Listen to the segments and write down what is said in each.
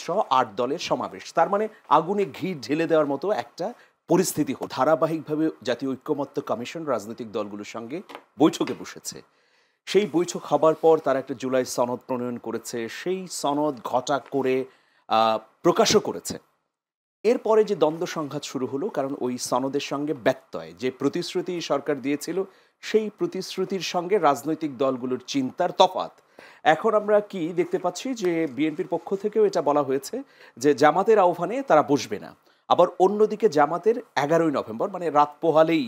সহ ৮ দলের সমাবেশ। তার মানে আগুনে ঘি ঢেলে দেওয়ার মতো একটা পরিস্থিতি হল। ধারাবাহিকভাবে জাতীয় ঐক্যমত্য কমিশন রাজনৈতিক দলগুলোর সঙ্গে বৈঠকে বসেছে। সেই বৈঠক হবার পর তারা একটা জুলাই সনদ প্রণয়ন করেছে। সেই সনদ ঘটা করে প্রকাশও করেছে। এরপরে যে দ্বন্দ্ব সংঘাত শুরু হলো, কারণ ওই সনদের সঙ্গে ব্যত্যয়, যে প্রতিশ্রুতি সরকার দিয়েছিল সেই প্রতিশ্রুতির সঙ্গে রাজনৈতিক দলগুলোর চিন্তার তফাৎ। এখন আমরা কি দেখতে পাচ্ছি যে বিএনপির পক্ষ থেকেও এটা বলা হয়েছে যে জামাতের আহ্বানে তারা বসবে না। আবার অন্যদিকে জামাতের 11ই নভেম্বর মানে রাত পোহালেই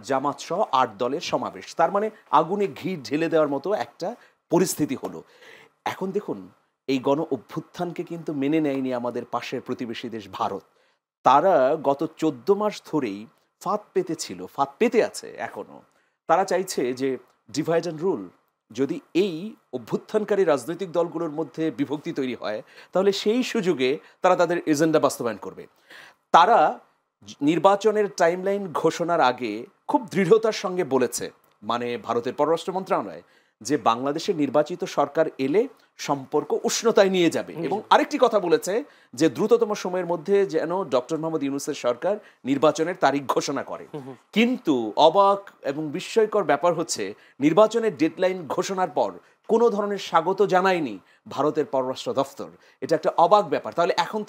জামাত সহ ৮ দলের সমাবেশ। তার মানে আগুনে ঘি ঢেলে দেওয়ার মতো একটা পরিস্থিতি হলো। এখন দেখুন, এই গণ অভ্যুত্থানকে কিন্তু মেনে নেয়নি আমাদের পাশের প্রতিবেশী দেশ ভারত। তারা গত 14 মাস ধরেই ফাঁদ পেতেছিল, ফাঁদ পেতে আছে এখনো। তারা চাইছে যে ডিভাইড অ্যান্ড রুল। যদি এই অভ্যুত্থানকারী রাজনৈতিক দলগুলোর মধ্যে বিভক্তি তৈরি হয়, তাহলে সেই সুযোগে তারা তাদের এজেন্ডা বাস্তবায়ন করবে। তারা নির্বাচনের টাইমলাইন ঘোষণার আগে খুব দৃঢ়তার সঙ্গে বলেছে, মানে ভারতের পররাষ্ট্র মন্ত্রণালয়, যে বাংলাদেশের নির্বাচিত সরকার এলে সম্পর্ক উষ্ণতায় নিয়ে যাবে। এবং আরেকটি কথা বলেছে যে দ্রুততম সময়ের মধ্যে যেন ডক্টর মোহাম্মদ ইউনূসের সরকার নির্বাচনের তারিখ ঘোষণা করে। কিন্তু অবাক এবং বিস্ময়কর ব্যাপার হচ্ছে, নির্বাচনের ডেডলাইন ঘোষণার পর কোনো ধরনের স্বাগত জানায়নি ভারতের পররাষ্ট্র দফতর। এটা একটা অবাক ব্যাপার। তাহলে এখন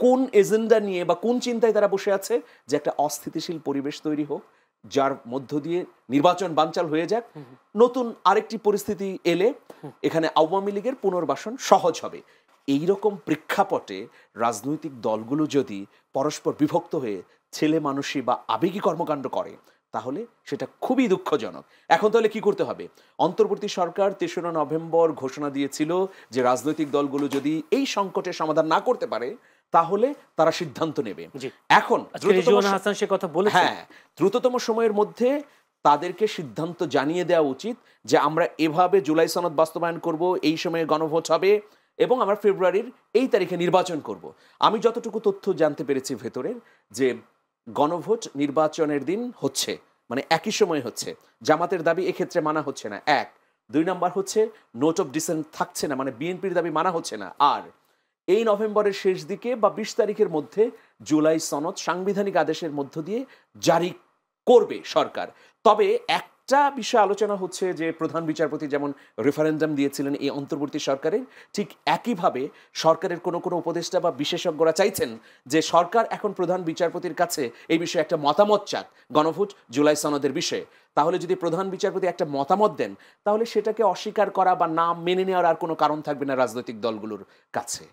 কোন এজেন্ডা নিয়ে বা কোন চিন্তায় তারা বসে আছে যে একটা অস্থিতিশীল পরিবেশ তৈরি হোক, যার মধ্য দিয়ে নির্বাচন বানচাল হয়ে যাক, নতুন আরেকটি পরিস্থিতি এলে এখানে আওয়ামী লীগের পুনর্বাসন সহজ হবে। এই রকম প্রেক্ষাপটে রাজনৈতিক দলগুলো যদি পরস্পর বিভক্ত হয়ে ছেলে মানুষই বা আবেগী কর্মকাণ্ড করে, তাহলে সেটা খুবই দুঃখজনক। এখন তাহলে কি করতে হবে? অন্তর্বর্তী সরকার ৩রা নভেম্বর ঘোষণা দিয়েছিল যে রাজনৈতিক দলগুলো যদি এই সংকটের সমাধান না করতে পারে, তাহলে তারা সিদ্ধান্ত নেবে। এখন দ্রুততম সময়ের মধ্যে তাদেরকে সিদ্ধান্ত জানিয়ে দেওয়া উচিত যে আমরা এভাবে জুলাই সনদ বাস্তবায়ন করব, এই সময়ে গণভোট হবে এবং আমরা ফেব্রুয়ারির এই তারিখে নির্বাচন করব। আমি যতটুকু তথ্য জানতে পেরেছি ভেতরের, যে গণভোট নির্বাচনের দিন হচ্ছে, মানে একই সময় হচ্ছে। জামাতের দাবি এক্ষেত্রে মানা হচ্ছে না, 1। 2 নাম্বার হচ্ছে নোট অফ ডিসেন্ট থাকছে না, মানে বিএনপির দাবি মানা হচ্ছে না। আর এই নভেম্বরের শেষ দিকে বা 20 তারিখের মধ্যে জুলাই সনদ সাংবিধানিক আদেশের মধ্য দিয়ে জারি করবে সরকার। তবে একটা বিষয় আলোচনা হচ্ছে যে প্রধান বিচারপতি যেমন রেফারেন্ডাম দিয়েছিলেন এই অন্তর্বর্তী সরকারের, ঠিক একইভাবে সরকারের কোনো কোনো উপদেষ্টা বা বিশেষজ্ঞরা চাইছেন যে সরকার এখন প্রধান বিচারপতির কাছে এই বিষয়ে একটা মতামত চাক গণভোট জুলাই সনদের বিষয়ে। তাহলে যদি প্রধান বিচারপতি একটা মতামত দেন, তাহলে সেটাকে অস্বীকার করা বা না মেনে নেওয়ার আর কোনো কারণ থাকবে না রাজনৈতিক দলগুলোর কাছে।